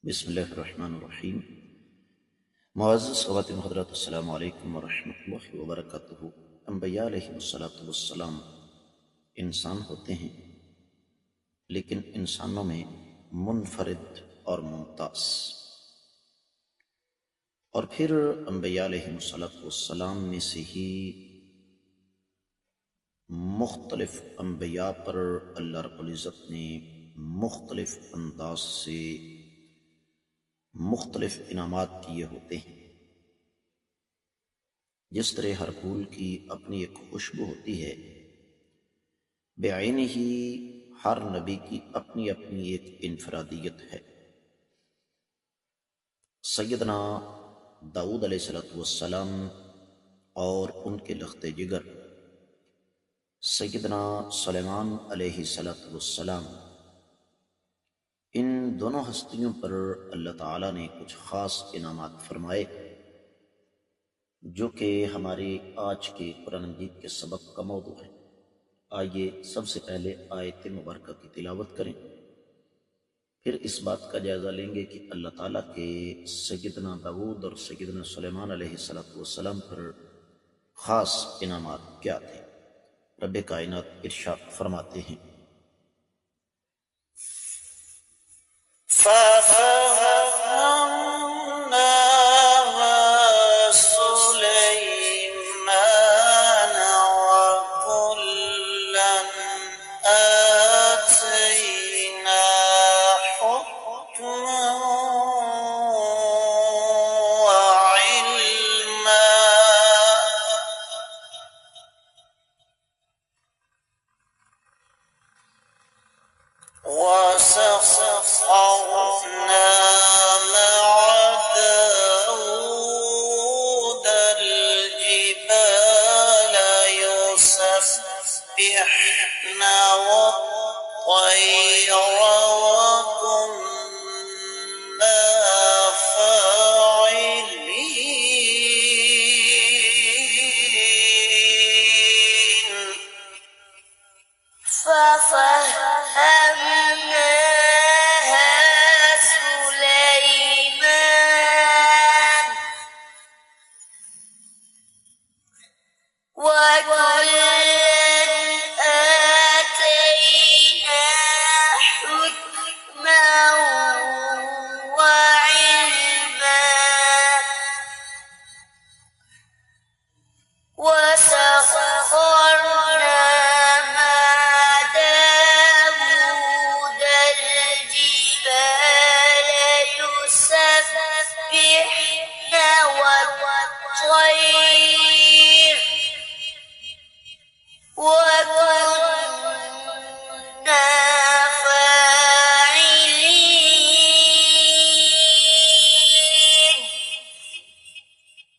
بسم اللہ الرحمن الرحیم۔ معزز خواتین حضرات، السلام علیکم ورحمۃ اللہ وبرکاتہ۔ انبیاء علیہ السلام انسان ہوتے ہیں، لیکن انسانوں میں منفرد اور ممتاز، اور پھر انبیاء علیہ السلام میں سے ہی مختلف انبیاء پر اللہ رب العزت نے مختلف انداز سے مختلف انعامات کیے ہوتے ہیں۔ جس طرح ہر پھول کی اپنی ایک خوشبو ہوتی ہے، بعینہ ہی ہر نبی کی اپنی اپنی ایک انفرادیت ہے۔ سیدنا داؤد علیہ السلام اور ان کے لخت جگر سیدنا سلیمان علیہ السلام، ان دونوں ہستیوں پر اللہ تعالیٰ نے کچھ خاص انعامات فرمائے، جو کہ ہمارے آج کے قرآن مجید کے سبق کا موضوع ہے۔ آئیے سب سے پہلے آیت مبارکہ کی تلاوت کریں، پھر اس بات کا جائزہ لیں گے کہ اللہ تعالیٰ کے سیدنا داؤد اور سیدنا سلیمان علیہ السلام پر خاص انعامات کیا تھے۔ رب کائنات ارشاد فرماتے ہیں،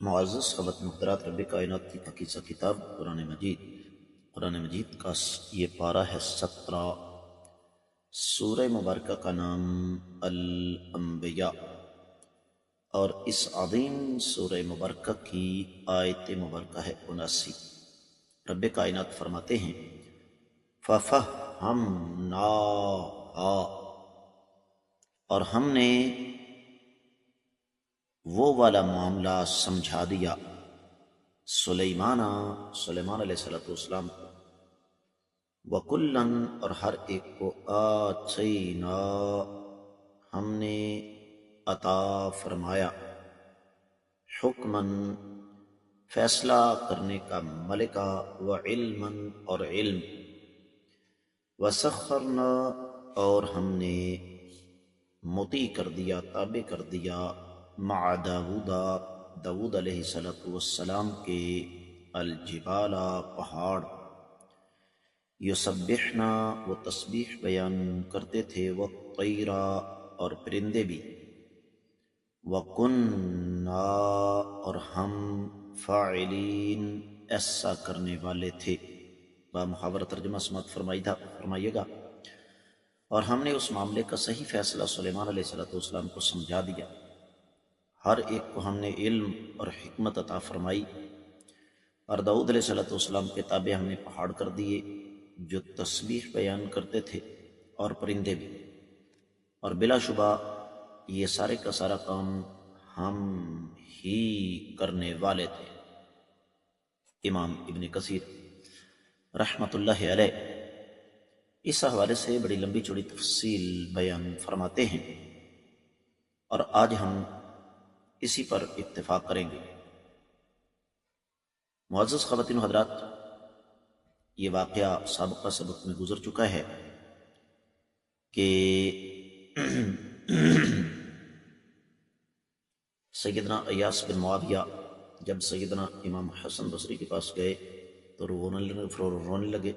معزز خواتین محترات، رب کائنات کی پاکیزہ کتاب قرآن مجید کا یہ پارہ ہے 17۔ سورہ مبارکہ کا نام الانبیاء، اور اس عظیم سورہ مبارکہ کی آیت مبارکہ ہے 79۔ رب کائنات فرماتے ہیں، فَفَهَّمْنَاهَا، اور ہم نے وہ والا معاملہ سمجھا دیا سلیمان علیہ السلام کو، وَكُلًّا، اور ہر ایک کو آتَيْنَا، ہم نے عطا فرمایا، حکماً، فیصلہ کرنے کا ملکہ، وعلماً، اور علم، وسخرنا، اور ہم نے مطیع کر دیا، تابع کر دیا، مع داؤد علیہ السلام کے الجبال، پہاڑ، یسبحنا، وہ تسبیح بیان کرتے تھے، والطیر، اور پرندے بھی، وَكُنَّا، اور ہم، فاعلین، ایسا کرنے والے تھے۔ بامحاورہ ترجمہ سماعت فرمائیے گا۔ اور ہم نے اس معاملے کا صحیح فیصلہ سلیمان علیہ السلام کو سمجھا دیا، ہر ایک کو ہم نے علم اور حکمت عطا فرمائی، اور داؤد علیہ السلام کے تابع ہم نے پہاڑ کر دیے جو تسبیح بیان کرتے تھے، اور پرندے بھی، اور بلا شبہ یہ سارے کا سارا کام ہم ہی کرنے والے تھے۔ امام ابن کثیر رحمۃ اللہ علیہ اس حوالے سے بڑی لمبی چوڑی تفصیل بیان فرماتے ہیں، اور آج ہم اسی پر اتفاق کریں گے۔ معزز خواتین و حضرات، یہ واقعہ سابقہ سبق میں گزر چکا ہے کہ سیدنا ایاس بن معاویہ جب سیدنا امام حسن بصری کے پاس گئے تو رونے لگے۔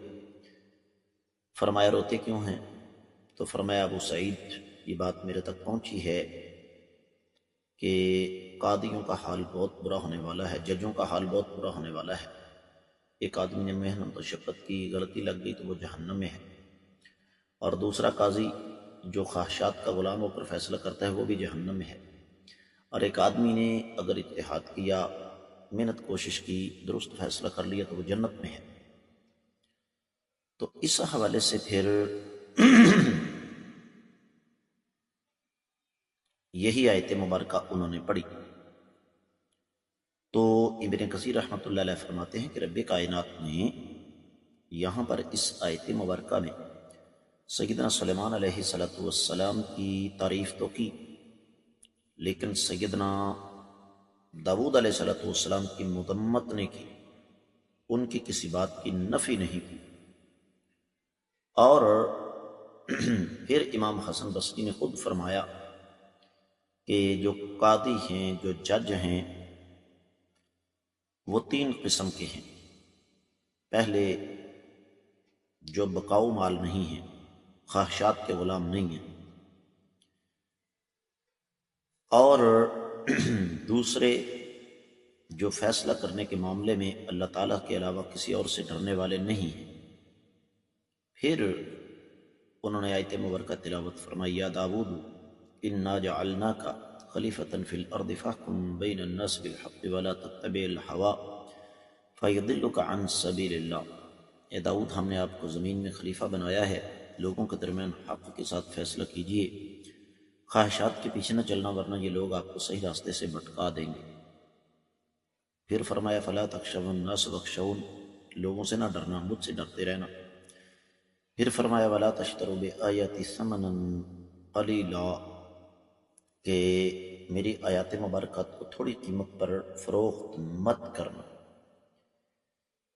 فرمایا روتے کیوں ہیں؟ تو فرمایا ابو سعید، یہ بات میرے تک پہنچی ہے کہ قاضیوں کا حال بہت برا ہونے والا ہے، ججوں کا حال بہت برا ہونے والا ہے۔ ایک آدمی نے محنت و شقت کی، غلطی لگ گئی تو وہ جہنم میں ہے، اور دوسرا قاضی جو خواہشات کا غلام ہو کر فیصلہ کرتا ہے وہ بھی جہنم میں ہے، اور ایک آدمی نے اگر اجتہاد کیا، محنت کوشش کی، درست فیصلہ کر لیا تو وہ جنت میں ہے۔ تو اس حوالے سے پھر یہی آیت مبارکہ انہوں نے پڑھی۔ تو ابن کثیر رحمۃ اللہ علیہ فرماتے ہیں کہ رب کائنات نے یہاں پر اس آیت مبارکہ میں سیدنا سلیمان علیہ السلام کی تعریف تو کی، لیکن سیدنا داؤد علیہ السلام کی مذمت نے کی، ان کی کسی بات کی نفی نہیں کی۔ اور پھر امام حسن بصری نے خود فرمایا کہ جو قاضی ہیں، جو جج ہیں، وہ تین قسم کے ہیں۔ پہلے جو بقاؤ مال نہیں ہیں، خواہشات کے غلام نہیں ہیں، اور دوسرے جو فیصلہ کرنے کے معاملے میں اللہ تعالیٰ کے علاوہ کسی اور سے ڈرنے والے نہیں ہیں۔ پھر انہوں نے آیت مبارکہ تلاوت فرمائی، یا داؤد انا جعلناک خلیفۃ فی الارض فاحکم بین الناس بالحق ولا تتبع الہوی فیضلک عن سبیل اللہ۔ اے داؤد، ہم نے آپ کو زمین میں خلیفہ بنایا ہے، لوگوں کے درمیان حق کے ساتھ فیصلہ کیجیے، خواہشات کے پیچھے نہ چلنا ورنہ یہ لوگ آپ کو صحیح راستے سے بھٹکا دیں گے۔ پھر فرمایا فلا تخشوا الناس واخشون، لوگوں سے نہ ڈرنا، مجھ سے ڈرتے رہنا۔ پھر فرمایا ولا تشتروا بآیاتی ثمنا قلیلا، کہ میری آیات مبارکات کو تھوڑی قیمت پر فروخت مت کرنا۔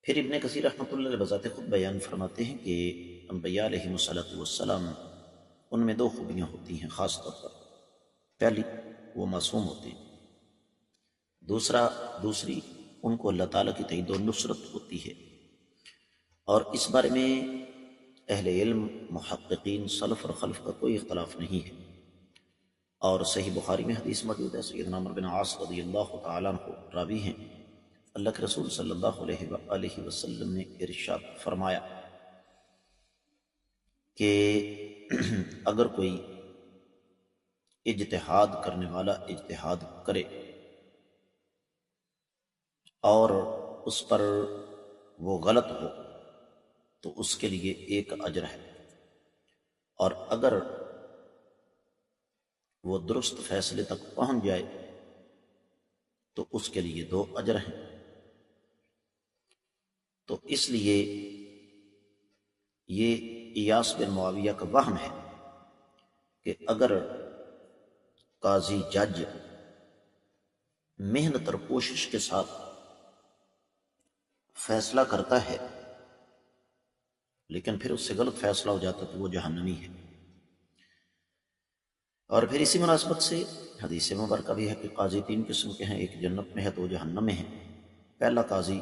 پھر ابن کثیر رحمۃ اللہ علیہ بذات خود بیان فرماتے ہیں کہ انبیاء علیہم السلام ان میں دو خوبیاں ہوتی ہیں خاص طور پر۔ پہلی، وہ معصوم ہوتے ہیں، دوسری ان کو اللہ تعالیٰ کی تائید و نصرت ہوتی ہے۔ اور اس بارے میں اہل علم، محققین، سلف اور خلف کا کوئی اختلاف نہیں ہے، اور صحیح بخاری میں حدیث موجود ہے، سیدنا عمرو بن عاص رضی اللہ تعالیٰ عنہ راوی ہیں، اللہ کے رسول صلی اللہ علیہ وآلہ وسلم نے ارشاد فرمایا کہ اگر کوئی اجتہاد کرنے والا اجتہاد کرے اور اس پر وہ غلط ہو تو اس کے لیے ایک اجر ہے، اور اگر وہ درست فیصلے تک پہنچ جائے تو اس کے لیے 2 اجر ہیں۔ تو اس لیے یہ ایاس بن معاویہ کا وہم ہے کہ اگر قاضی جج محنت اور کوشش کے ساتھ فیصلہ کرتا ہے لیکن پھر اس سے غلط فیصلہ ہو جاتا تو وہ جہنمی ہے۔ اور پھر اسی مناسبت سے حدیث مبارکہ بھی ہے کہ قاضی 3 قسم کے ہیں، ایک جنت میں ہے تو وہ جہنم میں ہے۔ پہلا قاضی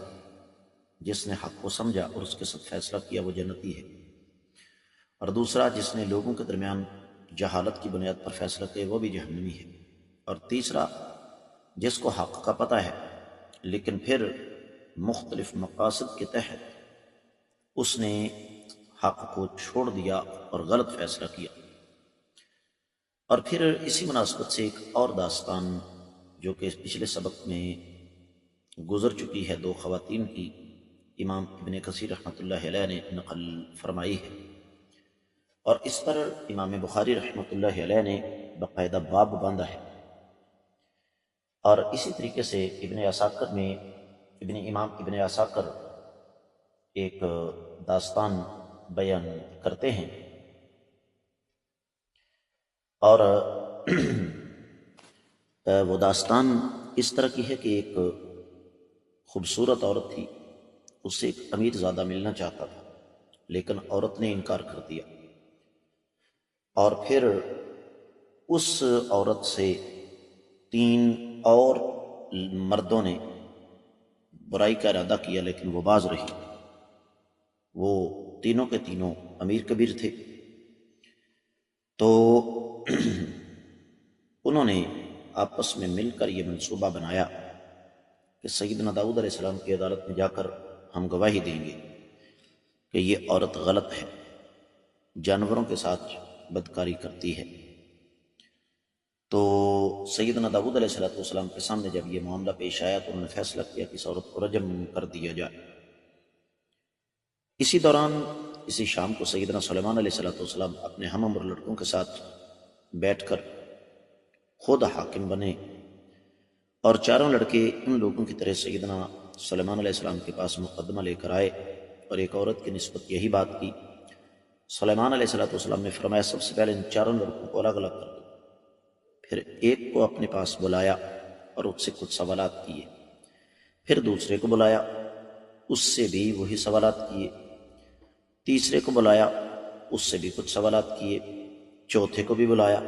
جس نے حق کو سمجھا اور اس کے ساتھ فیصلہ کیا وہ جنتی ہے، اور دوسرا جس نے لوگوں کے درمیان جہالت کی بنیاد پر فیصلہ کیا وہ بھی جہنمی ہے، اور تیسرا جس کو حق کا پتہ ہے لیکن پھر مختلف مقاصد کے تحت اس نے حق کو چھوڑ دیا اور غلط فیصلہ کیا۔ اور پھر اسی مناسبت سے ایک اور داستان جو کہ پچھلے سبق میں گزر چکی ہے 2 خواتین کی، امام ابن کثیر رحمۃ اللہ علیہ نے نقل فرمائی ہے، اور اس پر امام بخاری رحمۃ اللہ علیہ نے باقاعدہ باب باندھا ہے۔ اور اسی طریقے سے ابن امام ابن عساکر ایک داستان بیان کرتے ہیں، اور وہ داستان اس طرح کی ہے کہ ایک خوبصورت عورت تھی، اس سے ایک امیر زادہ ملنا چاہتا تھا، لیکن عورت نے انکار کر دیا، اور پھر اس عورت سے 3 اور مردوں نے برائی کا ارادہ کیا، لیکن وہ باز رہی۔ وہ تینوں کے تینوں امیر کبیر تھے، تو انہوں نے آپس میں مل کر یہ منصوبہ بنایا کہ سیدنا داؤد علیہ السلام کی عدالت میں جا کر ہم گواہی دیں گے کہ یہ عورت غلط ہے، جانوروں کے ساتھ بدکاری کرتی ہے۔ تو سیدنا داؤد علیہ السلام کے سامنے جب یہ معاملہ پیش آیا تو انہوں نے فیصلہ کیا کہ اس عورت کو رجم کر دیا جائے۔ اسی دوران اسی شام کو سیدنا سلیمان علیہ السلام اپنے ہم عمر لڑکوں کے ساتھ بیٹھ کر خود حاکم بنے، اور چاروں لڑکے ان لوگوں کی طرح سیدنا سلیمان علیہ السلام کے پاس مقدمہ لے کر آئے، اور ایک عورت کی نسبت یہی بات کی۔ سلیمان علیہ السلام نے فرمایا سب سے پہلے ان چاروں لڑکوں کو الگ الگ کر دو، پھر ایک کو اپنے پاس بلایا اور اس سے کچھ سوالات کیے، پھر دوسرے کو بلایا، اس سے بھی وہی سوالات کیے، تیسرے کو بلایا، اس سے بھی کچھ سوالات کیے، چوتھے کو بھی بلایا۔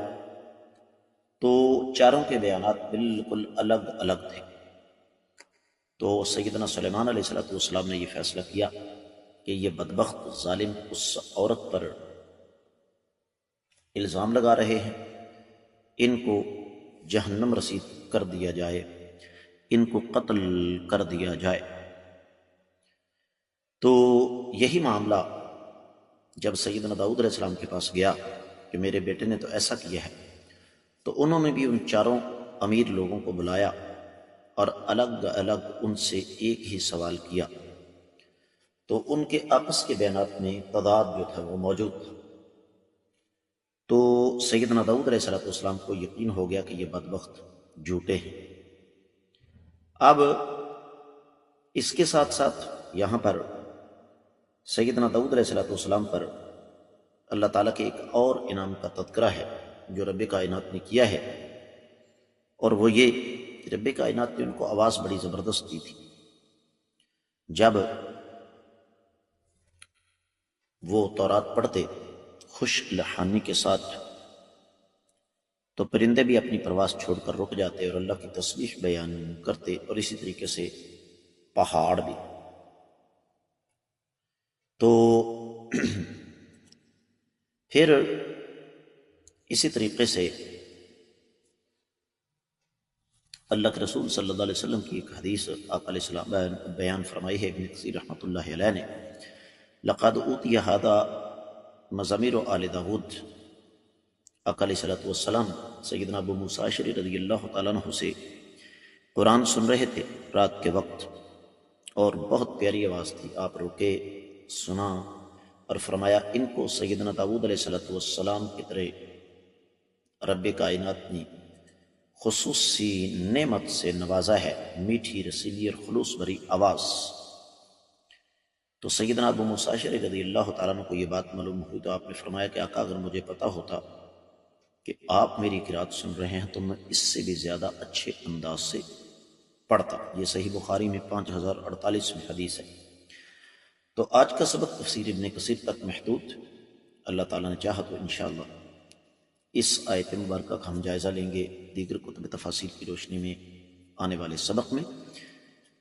تو چاروں کے بیانات بالکل الگ الگ تھے۔ تو سیدنا سلیمان علیہ السلام نے یہ فیصلہ کیا کہ یہ بدبخت ظالم اس عورت پر الزام لگا رہے ہیں، ان کو جہنم رسید کر دیا جائے، ان کو قتل کر دیا جائے۔ تو یہی معاملہ جب سیدنا داؤد علیہ السلام کے پاس گیا کہ میرے بیٹے نے تو ایسا کیا ہے، تو انہوں نے بھی ان چاروں امیر لوگوں کو بلایا اور الگ الگ ان سے ایک ہی سوال کیا، تو ان کے آپس کے بیانات میں تضاد جو تھا وہ موجود تھا۔ تو سیدنا داؤد علیہ السلام کو یقین ہو گیا کہ یہ بدبخت جھوٹے ہیں۔ اب اس کے ساتھ ساتھ یہاں پر سیدنا داؤد علیہ السلام پر اللہ تعالیٰ کے ایک اور انعام کا تذکرہ ہے جو رب کائنات نے کیا ہے، اور وہ یہ کہ رب کائنات نے ان کو آواز بڑی زبردست دی تھی۔ جب وہ تورات پڑھتے خوش لحانی کے ساتھ، تو پرندے بھی اپنی پرواز چھوڑ کر رک جاتے اور اللہ کی تسبیح بیان کرتے، اور اسی طریقے سے پہاڑ بھی۔ تو پھر اسی طریقے سے اللہ کے رسول صلی اللہ علیہ وسلم کی ایک حدیث آقا علیہ السلام بیان فرمائی ہے، ابن کثیر رحمۃ اللہ علیہ نے، لقد اوتی ھذا مزامیر آل داود۔ آقا علیہ السلام سیدنا ابو موسیٰ اشعری رضی اللہ تعالیٰ عنہ سے قرآن سن رہے تھے رات کے وقت، اور بہت پیاری آواز تھی۔ آپ رکے، سنا اور فرمایا ان کو سیدنا داؤد علیہ السلام کی طرح رب کائنات نے خصوصی نعمت سے نوازا ہے، میٹھی رسیلی اور خلوص بھری آواز۔ تو سیدنا ابو موسیٰ اشعری رضی اللہ تعالیٰ عنہ کو یہ بات معلوم ہوئی تو آپ نے فرمایا کہ آقا اگر مجھے پتا ہوتا کہ آپ میری قرات سن رہے ہیں تو میں اس سے بھی زیادہ اچھے انداز سے پڑھتا۔ یہ صحیح بخاری میں 5048 حدیث ہے۔ تو آج کا سبق تفسیر ابن کثیر تک محدود، اللہ تعالیٰ نے چاہا تو انشاءاللہ اس آیت مبارکہ کا ہم جائزہ لیں گے دیگر کتب تفاسیر کی روشنی میں آنے والے سبق میں۔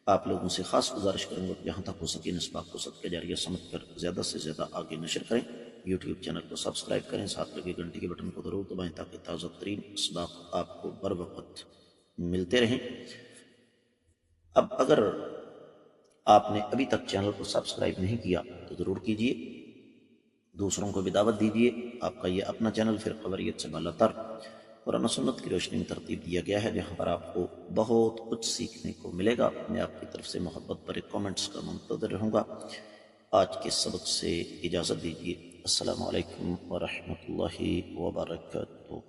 آپ لوگوں سے خاص گزارش کروں گا کہ جہاں تک ہو سکے اس بات کو صدقہ جاریہ سمجھ کر زیادہ سے زیادہ آگے نشر کریں، یوٹیوب چینل کو سبسکرائب کریں، ساتھ لگے گھنٹی کے بٹن کو ضرور دبائیں تاکہ تازہ ترین اسباق آپ کو بر وقت ملتے رہیں۔ اب اگر آپ نے ابھی تک چینل کو سبسکرائب نہیں کیا تو ضرور کیجئے، دوسروں کو بھی دعوت دیجئے۔ آپ کا یہ اپنا چینل پھر خبریت سے بالا تر قرآن و سنت کی روشنی میں ترتیب دیا گیا ہے، جہاں پر آپ کو بہت کچھ سیکھنے کو ملے گا۔ میں آپ کی طرف سے محبت پر کامنٹس کا منتظر رہوں گا۔ آج کے سبق سے اجازت دیجیے۔ السلام علیکم ورحمۃ اللہ وبرکاتہ۔